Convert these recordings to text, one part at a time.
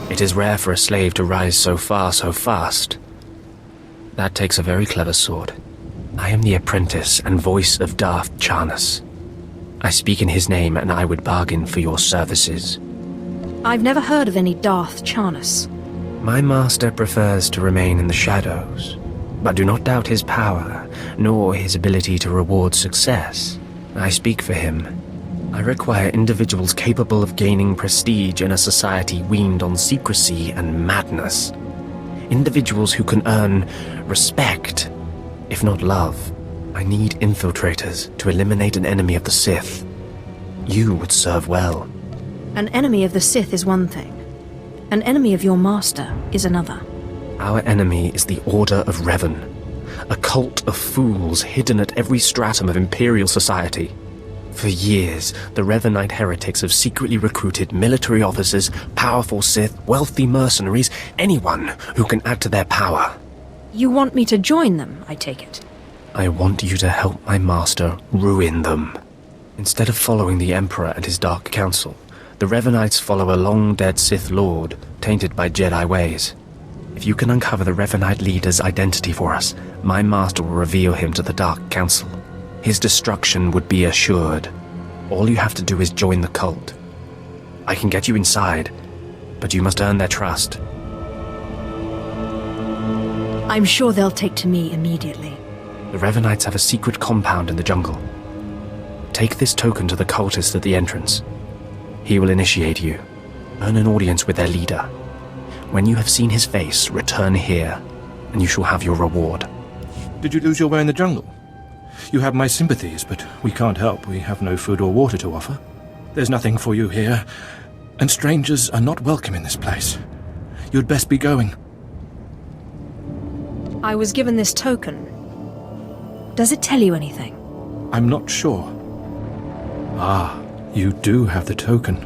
It is rare for a slave to rise so far so fast. That takes a very clever sword. I am the apprentice and voice of Darth Charnas. I speak in his name, and I would bargain for your services. I've never heard of any Darth Charnas. My master prefers to remain in the shadows, but do not doubt his power, nor his ability to reward success. I speak for him. I require individuals capable of gaining prestige in a society weaned on secrecy and madness. Individuals who can earn respect, if not love. I need infiltrators to eliminate an enemy of the Sith. You would serve well. An enemy of the Sith is one thing. An enemy of your master is another. Our enemy is the Order of Revan, a cult of fools hidden at every stratum of Imperial society. For years, the Revanite heretics have secretly recruited military officers, powerful Sith, wealthy mercenaries, anyone who can add to their power. You want me to join them, I take it? I want you to help my master ruin them. Instead of following the Emperor and his Dark Council, the Revanites follow a long-dead Sith Lord, tainted by Jedi ways. If you can uncover the Revanite leader's identity for us, my master will reveal him to the Dark Council. His destruction would be assured. All you have to do is join the cult. I can get you inside, but you must earn their trust. I'm sure they'll take to me immediately. The Revanites have a secret compound in the jungle. Take this token to the cultist at the entrance. He will initiate you. Earn an audience with their leader. When you have seen his face, return here, and you shall have your reward. Did you lose your way in the jungle? You have my sympathies, but we can't help. We have no food or water to offer. There's nothing for you here, and strangers are not welcome in this place. You'd best be going. I was given this token. Does it tell you anything? I'm not sure. Ah, you do have the token.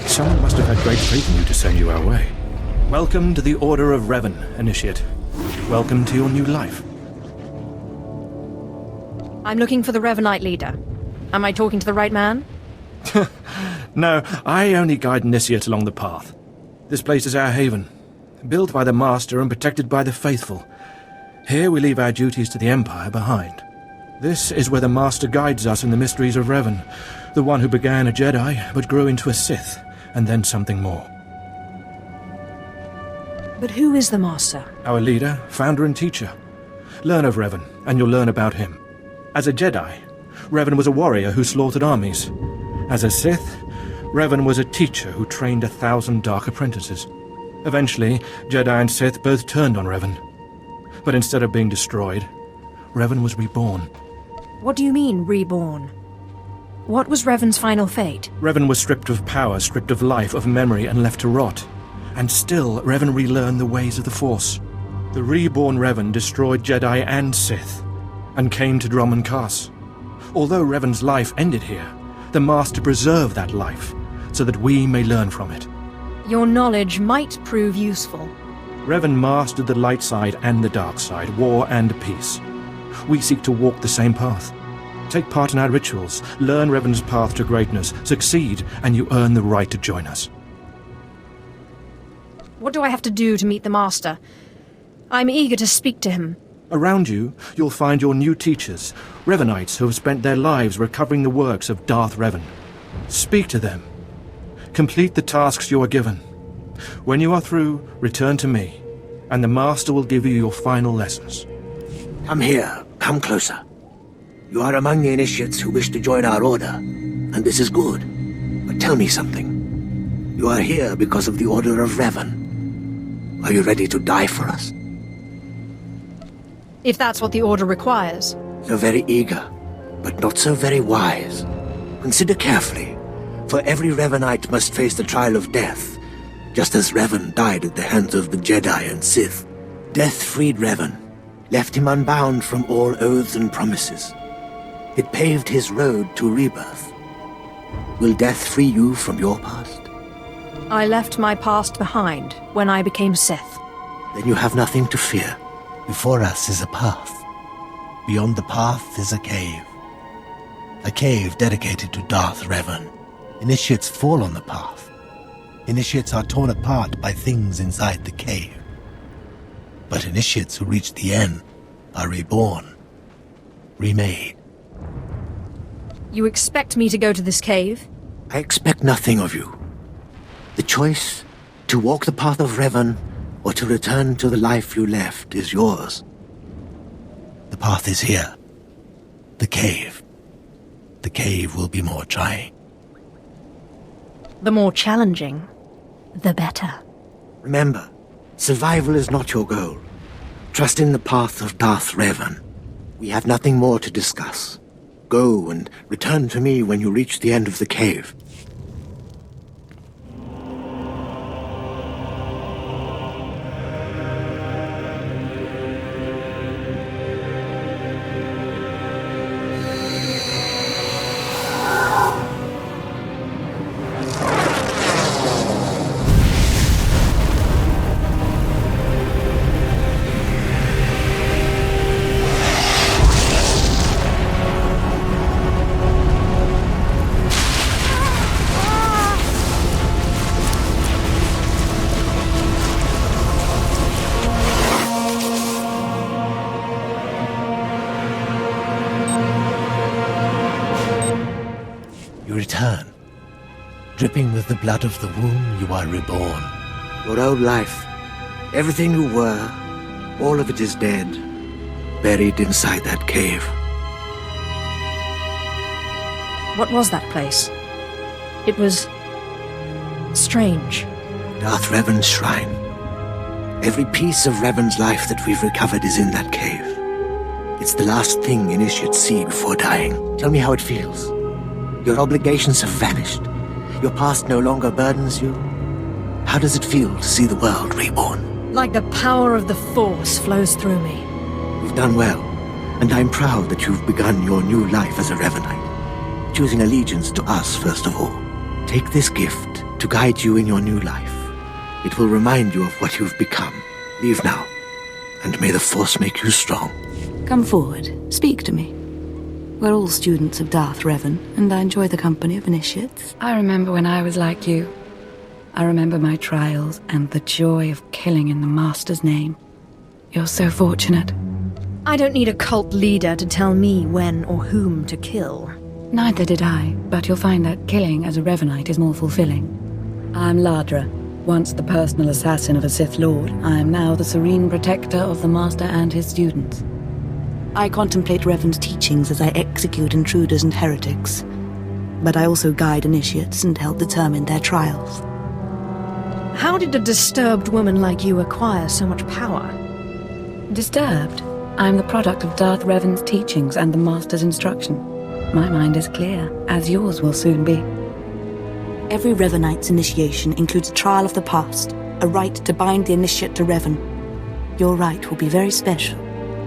Someone must have had great faith in you to send you our way. Welcome to the Order of Revan, Initiate. Welcome to your new life. I'm looking for the Revanite leader. Am I talking to the right man? No, I only guide Initiates along the path. This place is our haven, built by the Master and protected by the faithful. Here we leave our duties to the Empire behind. This is where the Master guides us in the mysteries of Revan, the one who began a Jedi but grew into a Sith, and then something more. But who is the Master? Our leader, founder and teacher. Learn of Revan, and you'll learn about him. As a Jedi, Revan was a warrior who slaughtered armies. As a Sith, Revan was a teacher who trained 1,000 dark apprentices. Eventually, Jedi and Sith both turned on Revan. But instead of being destroyed, Revan was reborn. What do you mean, reborn? What was Revan's final fate? Revan was stripped of power, stripped of life, of memory, and left to rot. And still, Revan relearned the ways of the Force. The reborn Revan destroyed Jedi and Sith, and came to Dromund Kaas. Although Revan's life ended here, the Master preserved that life, so that we may learn from it. Your knowledge might prove useful. Revan mastered the light side and the dark side, war and peace. We seek to walk the same path. Take part in our rituals, learn Revan's path to greatness, succeed, and you earn the right to join us. What do I have to do to meet the Master? I'm eager to speak to him. Around you, you'll find your new teachers, Revanites who have spent their lives recovering the works of Darth Revan. Speak to them. Complete the tasks you are given. When you are through, return to me, and the Master will give you your final lessons. Come here. Come closer. You are among the initiates who wish to join our order, and this is good. But tell me something. You are here because of the Order of Revan. Are you ready to die for us? If that's what the Order requires. So very eager, but not so very wise. Consider carefully, for every Revanite must face the trial of death, just as Revan died at the hands of the Jedi and Sith. Death freed Revan, left him unbound from all oaths and promises. It paved his road to rebirth. Will death free you from your past? I left my past behind when I became Sith. Then you have nothing to fear. Before us is a path. Beyond the path is a cave. A cave dedicated to Darth Revan. Initiates fall on the path, Initiates are torn apart by things inside the cave. But initiates who reach the end are reborn, remade. You expect me to go to this cave? I expect nothing of you. The choice to walk the path of Revan or to return to the life you left is yours. The path is here. The cave. The cave will be more trying. The more challenging, the better. Remember, survival is not your goal. Trust in the path of Darth Revan. We have nothing more to discuss. Go and return to me when you reach the end of the cave. You return. Dripping with the blood of the womb, you are reborn. Your old life, everything you were, all of it is dead, buried inside that cave. What was that place? It was strange. Darth Revan's shrine. Every piece of Revan's life that we've recovered is in that cave. It's the last thing initiates see before dying. Tell me how it feels. Your obligations have vanished. Your past no longer burdens you. How does it feel to see the world reborn? Like the power of the Force flows through me. You've done well, and I'm proud that you've begun your new life as a Revanite, choosing allegiance to us first of all. Take this gift to guide you in your new life. It will remind you of what you've become. Leave now, and may the Force make you strong. Come forward. Speak to me. We're all students of Darth Revan, and I enjoy the company of initiates. I remember when I was like you. I remember my trials and the joy of killing in the Master's name. You're so fortunate. I don't need a cult leader to tell me when or whom to kill. Neither did I, but you'll find that killing as a Revanite is more fulfilling. I'm Ladra. Once the personal assassin of a Sith Lord, I am now the serene protector of the Master and his students. I contemplate Revan's teachings as I execute intruders and heretics, but I also guide initiates and help determine their trials. How did a disturbed woman like you acquire so much power? Disturbed? I'm the product of Darth Revan's teachings and the Master's instruction. My mind is clear, as yours will soon be. Every Revanite's initiation includes a trial of the past, a rite to bind the initiate to Revan. Your rite will be very special.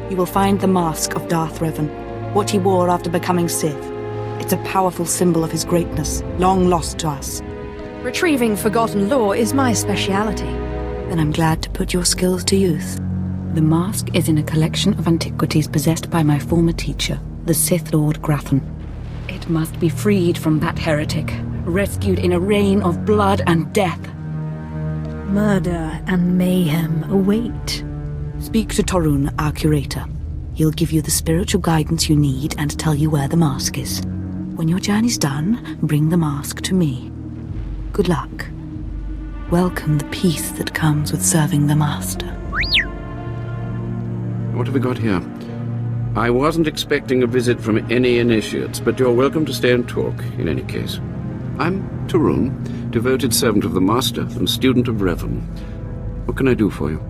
You will find the mask of Darth Revan, what he wore after becoming Sith. It's a powerful symbol of his greatness, long lost to us. Retrieving forgotten lore is my speciality. Then I'm glad to put your skills to use. The mask is in a collection of antiquities possessed by my former teacher, the Sith Lord Grathan. It must be freed from that heretic, rescued in a rain of blood and death. Murder and mayhem await. Speak to Torun, our curator. He'll give you the spiritual guidance you need and tell you where the mask is. When your journey's done, bring the mask to me. Good luck. Welcome the peace that comes with serving the Master. What have we got here? I wasn't expecting a visit from any initiates, but you're welcome to stay and talk, in any case. I'm Torun, devoted servant of the Master and student of Revan. What can I do for you?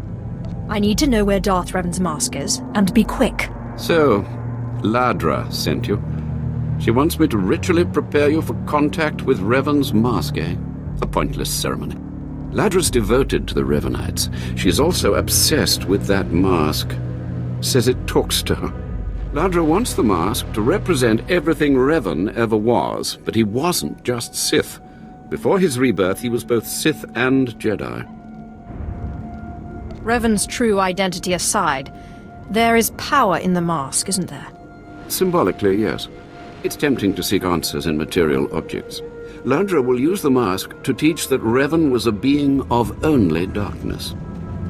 I need to know where Darth Revan's mask is, and be quick. So, Ladra sent you. She wants me to ritually prepare you for contact with Revan's mask, eh? A pointless ceremony. Ladra's devoted to the Revanites. She's also obsessed with that mask. Says it talks to her. Ladra wants the mask to represent everything Revan ever was, but he wasn't just Sith. Before his rebirth, he was both Sith and Jedi. Revan's true identity aside, there is power in the mask, isn't there? Symbolically, yes. It's tempting to seek answers in material objects. Ladra will use the mask to teach that Revan was a being of only darkness.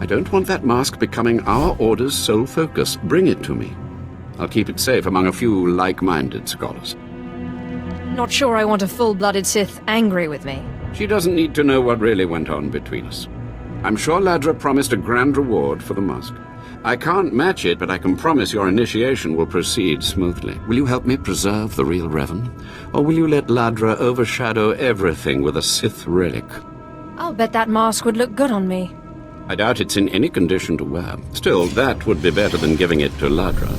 I don't want that mask becoming our Order's sole focus. Bring it to me. I'll keep it safe among a few like-minded scholars. Not sure I want a full-blooded Sith angry with me. She doesn't need to know what really went on between us. I'm sure Ladra promised a grand reward for the mask. I can't match it, but I can promise your initiation will proceed smoothly. Will you help me preserve the real Revan? Or will you let Ladra overshadow everything with a Sith relic? I'll bet that mask would look good on me. I doubt it's in any condition to wear. Still, that would be better than giving it to Ladra.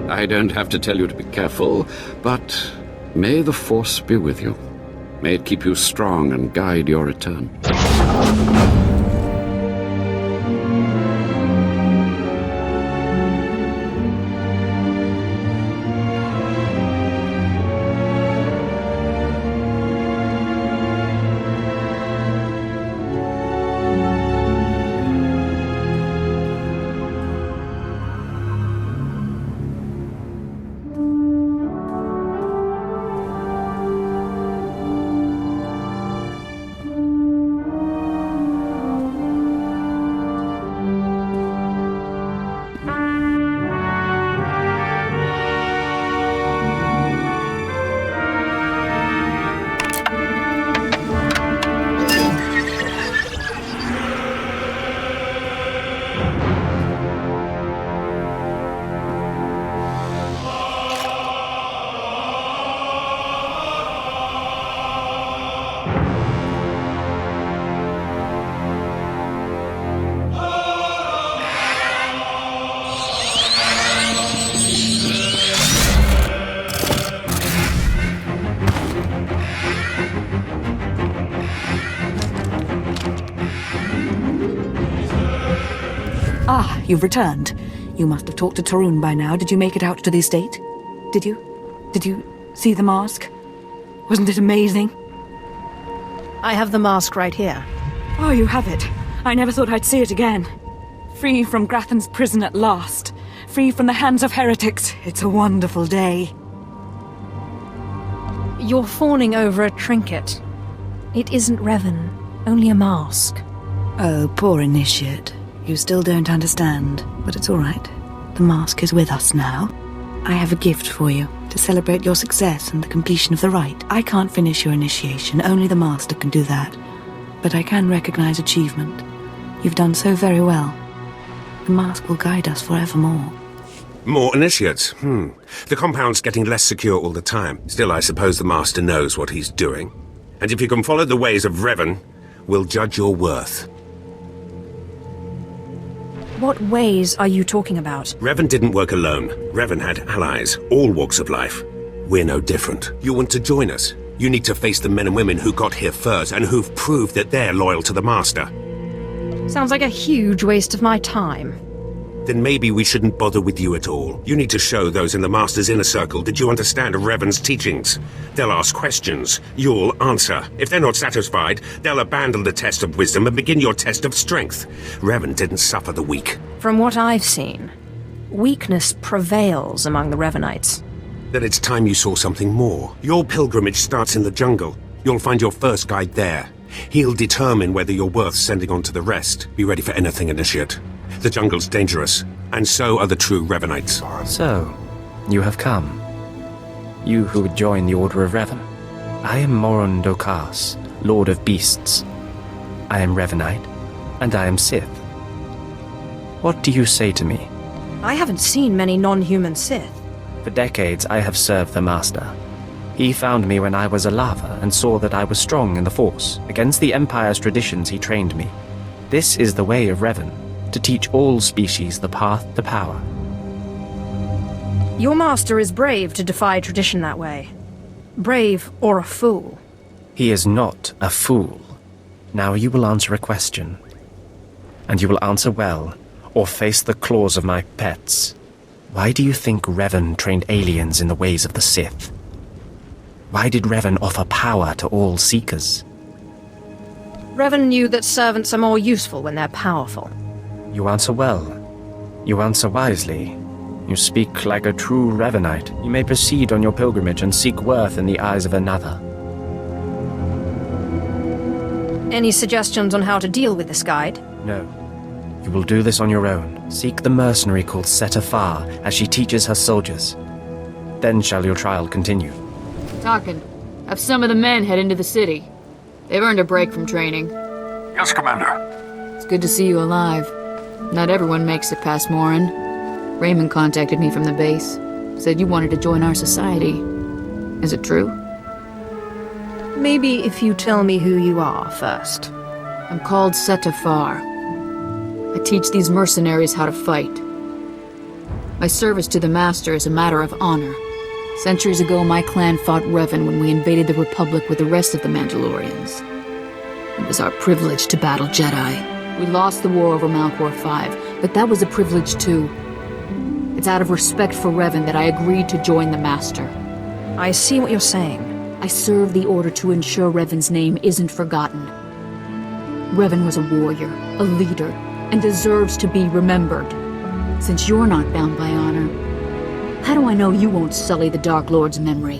I don't have to tell you to be careful, but may the Force be with you. May it keep you strong and guide your return. Ah, you've returned. You must have talked to Tarun by now. Did you make it out to the estate? Did you? Did you see the mask? Wasn't it amazing? I have the mask right here. Oh, you have it. I never thought I'd see it again. Free from Grathan's prison at last. Free from the hands of heretics. It's a wonderful day. You're fawning over a trinket. It isn't Revan, only a mask. Oh, poor initiate. You still don't understand, but it's all right. The mask is with us now. I have a gift for you, to celebrate your success and the completion of the rite. I can't finish your initiation, only the Master can do that. But I can recognize achievement. You've done so very well. The mask will guide us forevermore. More initiates? The compound's getting less secure all the time. Still, I suppose the Master knows what he's doing. And if you can follow the ways of Revan, we'll judge your worth. What ways are you talking about? Revan didn't work alone. Revan had allies, all walks of life. We're no different. You want to join us? You need to face the men and women who got here first and who've proved that they're loyal to the Master. Sounds like a huge waste of my time. Then maybe we shouldn't bother with you at all. You need to show those in the Master's inner circle that you understand Revan's teachings. They'll ask questions. You'll answer. If they're not satisfied, they'll abandon the test of wisdom and begin your test of strength. Revan didn't suffer the weak. From what I've seen, weakness prevails among the Revanites. Then it's time you saw something more. Your pilgrimage starts in the jungle. You'll find your first guide there. He'll determine whether you're worth sending on to the rest. Be ready for anything, Initiate. The jungle's dangerous, and so are the true Revanites. So, you have come. You who would join the Order of Revan. I am Moron Dokas, Lord of Beasts. I am Revanite, and I am Sith. What do you say to me? I haven't seen many non-human Sith. For decades I have served the Master. He found me when I was a lava and saw that I was strong in the Force. Against the Empire's traditions he trained me. This is the way of Revan, to teach all species the path to power. Your master is brave to defy tradition that way. Brave or a fool. He is not a fool. Now you will answer a question. And you will answer well, or face the claws of my pets. Why do you think Revan trained aliens in the ways of the Sith? Why did Revan offer power to all seekers? Revan knew that servants are more useful when they're powerful. You answer well. You answer wisely. You speak like a true Revanite. You may proceed on your pilgrimage and seek worth in the eyes of another. Any suggestions on how to deal with this guide? No. You will do this on your own. Seek the mercenary called SWTOR as she teaches her soldiers. Then shall your trial continue. Talkin, have some of the men head into the city. They've earned a break from training. Yes, Commander. It's good to see you alive. Not everyone makes it past Morin. Raymond contacted me from the base. Said you wanted to join our society. Is it true? Maybe if you tell me who you are first. I'm called SWTOR. I teach these mercenaries how to fight. My service to the Master is a matter of honor. Centuries ago, my clan fought Revan when we invaded the Republic with the rest of the Mandalorians. It was our privilege to battle Jedi. We lost the war over Malchor 5, but that was a privilege too. It's out of respect for Revan that I agreed to join the Master. I see what you're saying. I serve the Order to ensure Revan's name isn't forgotten. Revan was a warrior, a leader, and deserves to be remembered. Since you're not bound by honor, how do I know you won't sully the Dark Lord's memory?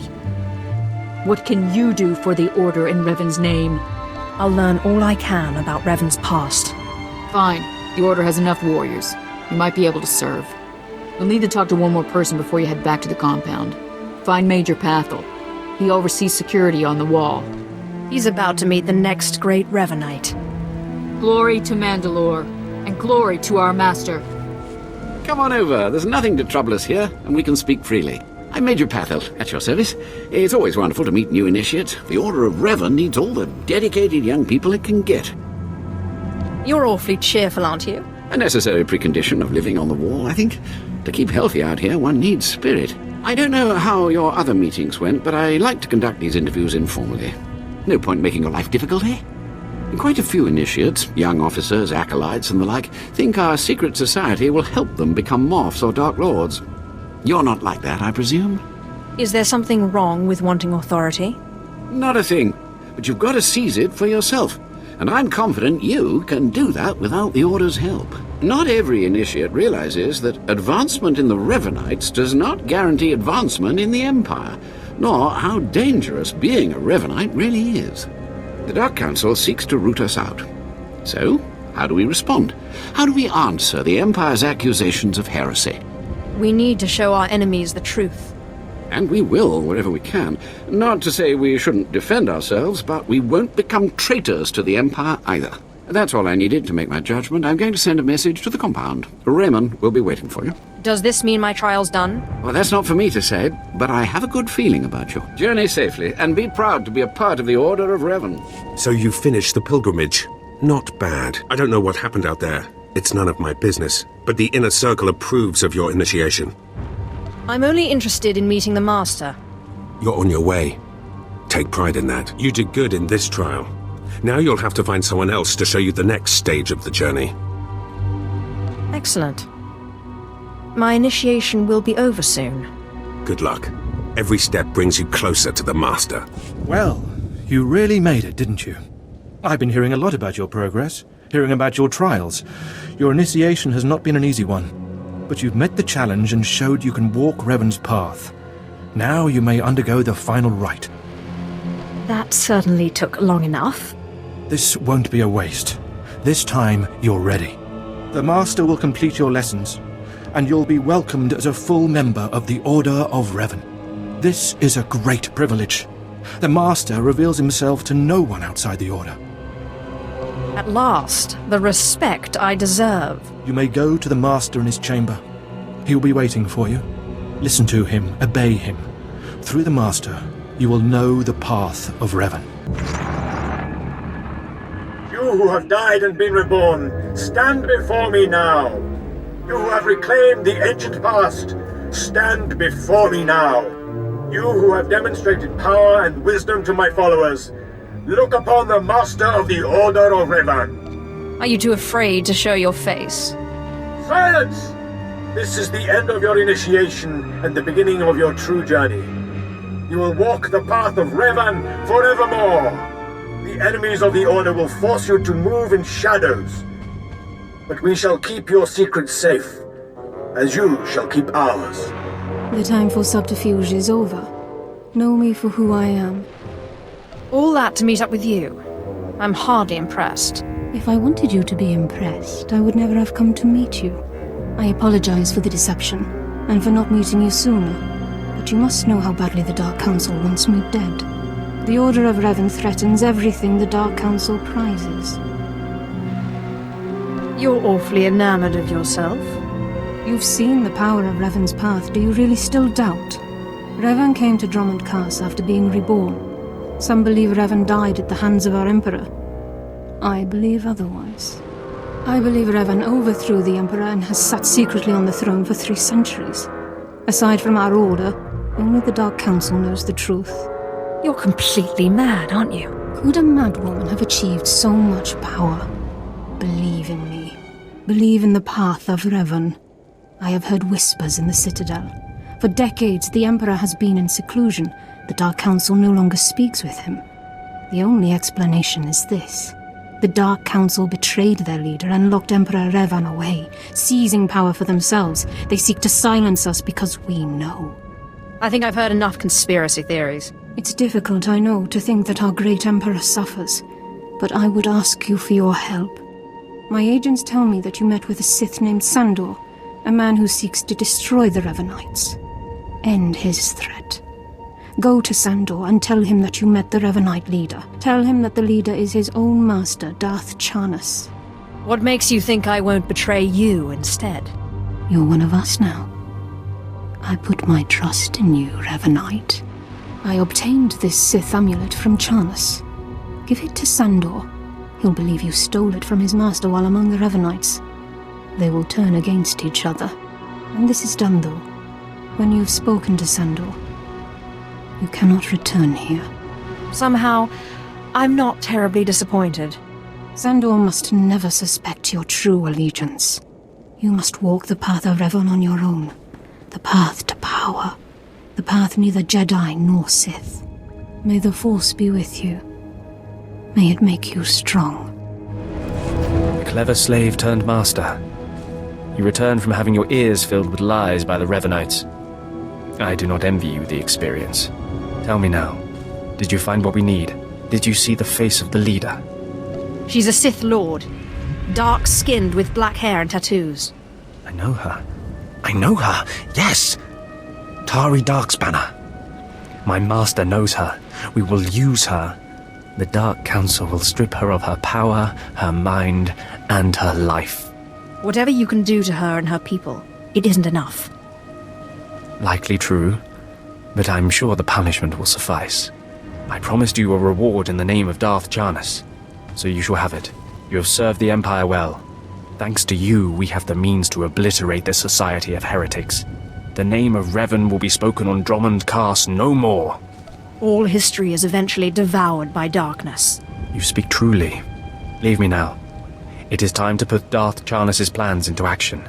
What can you do for the Order in Revan's name? I'll learn all I can about Revan's past. Fine. The Order has enough warriors. You might be able to serve. You'll need to talk to one more person before you head back to the compound. Find Major Pathel. He oversees security on the wall. He's about to meet the next great Revanite. Glory to Mandalore, and glory to our Master. Come on over. There's nothing to trouble us here, and we can speak freely. I'm Major Pathel, at your service. It's always wonderful to meet new initiates. The Order of Revan needs all the dedicated young people it can get. You're awfully cheerful, aren't you? A necessary precondition of living on the wall, I think. To keep healthy out here, one needs spirit. I don't know how your other meetings went, but I like to conduct these interviews informally. No point making your life difficult, eh? Quite a few initiates, young officers, acolytes, and the like, think our secret society will help them become Morphs or Dark Lords. You're not like that, I presume? Is there something wrong with wanting authority? Not a thing, but you've got to seize it for yourself. And I'm confident you can do that without the Order's help. Not every initiate realizes that advancement in the Revanites does not guarantee advancement in the Empire, nor how dangerous being a Revanite really is. The Dark Council seeks to root us out. So, how do we respond? How do we answer the Empire's accusations of heresy? We need to show our enemies the truth. And we will, wherever we can. Not to say we shouldn't defend ourselves, but we won't become traitors to the Empire either. That's all I needed to make my judgment. I'm going to send a message to the compound. Raymond will be waiting for you. Does this mean my trial's done? Well, that's not for me to say, but I have a good feeling about you. Journey safely, and be proud to be a part of the Order of Revan. So you finished the pilgrimage. Not bad. I don't know what happened out there. It's none of my business. But the Inner Circle approves of your initiation. I'm only interested in meeting the Master. You're on your way. Take pride in that. You did good in this trial. Now you'll have to find someone else to show you the next stage of the journey. Excellent. My initiation will be over soon. Good luck. Every step brings you closer to the Master. Well, you really made it, didn't you? I've been hearing a lot about your progress, hearing about your trials. Your initiation has not been an easy one, but you've met the challenge and showed you can walk Revan's path. Now you may undergo the final rite. That certainly took long enough. This won't be a waste. This time, you're ready. The Master will complete your lessons, and you'll be welcomed as a full member of the Order of Revan. This is a great privilege. The Master reveals himself to no one outside the Order. At last, the respect I deserve. You may go to the Master in his chamber. He'll be waiting for you. Listen to him, obey him. Through the Master, you will know the path of Revan. You who have died and been reborn, stand before me now. You who have reclaimed the ancient past, stand before me now. You who have demonstrated power and wisdom to my followers, look upon the Master of the Order of Revan. Are you too afraid to show your face? Silence! This is the end of your initiation and the beginning of your true journey. You will walk the path of Revan forevermore. The enemies of the Order will force you to move in shadows. But we shall keep your secrets safe. as you shall keep ours. The time for subterfuge is over. Know me for who I am. All that to meet up with you. I'm hardly impressed. If I wanted you to be impressed, I would never have come to meet you. I apologize for the deception, and for not meeting you sooner. But you must know how badly the Dark Council wants me dead. The Order of Revan threatens everything the Dark Council prizes. You're awfully enamored of yourself. You've seen the power of Revan's path. Do you really still doubt? Revan came to Drummond Cast after being reborn. Some believe Revan died at the hands of our Emperor. I believe otherwise. I believe Revan overthrew the Emperor and has sat secretly on the throne for 3 centuries. Aside from our Order, only the Dark Council knows the truth. You're completely mad, aren't you? Could a madwoman have achieved so much power? Believe in me. Believe in the path of Revan. I have heard whispers in the Citadel. For decades, the Emperor has been in seclusion. The Dark Council no longer speaks with him. The only explanation is this. The Dark Council betrayed their leader and locked Emperor Revan away, seizing power for themselves. They seek to silence us because we know. I think I've heard enough conspiracy theories. It's difficult, I know, to think that our great Emperor suffers, but I would ask you for your help. My agents tell me that you met with a Sith named Sandor, a man who seeks to destroy the Revanites. End his threat. Go to Sandor and tell him that you met the Revanite leader. Tell him that the leader is his own master, Darth Charnas. What makes you think I won't betray you instead? You're one of us now. I put my trust in you, Revanite. I obtained this Sith amulet from Charnas. Give it to Sandor. He'll believe you stole it from his master while among the Revanites. They will turn against each other. When this is done, though, when you've spoken to Sandor, you cannot return here. Somehow, I'm not terribly disappointed. Sandor must never suspect your true allegiance. You must walk the path of Revan on your own. The path to power. The path neither Jedi nor Sith. May the Force be with you. May it make you strong. A clever slave turned master. You returned from having your ears filled with lies by the Revanites. I do not envy you the experience. Tell me now, did you find what we need? Did you see the face of the leader? She's a Sith Lord. Dark-skinned with black hair and tattoos. I know her. I know her, yes! Tari Darkspanner. My master knows her. We will use her. The Dark Council will strip her of her power, her mind, and her life. Whatever you can do to her and her people, it isn't enough. Likely true, but I'm sure the punishment will suffice. I promised you a reward in the name of Darth Charnas, so you shall have it. You have served the Empire well. Thanks to you, we have the means to obliterate this society of heretics. The name of Revan will be spoken on Drummond Cast no more. All history is eventually devoured by darkness. You speak truly. Leave me now. It is time to put Darth Charnas' plans into action.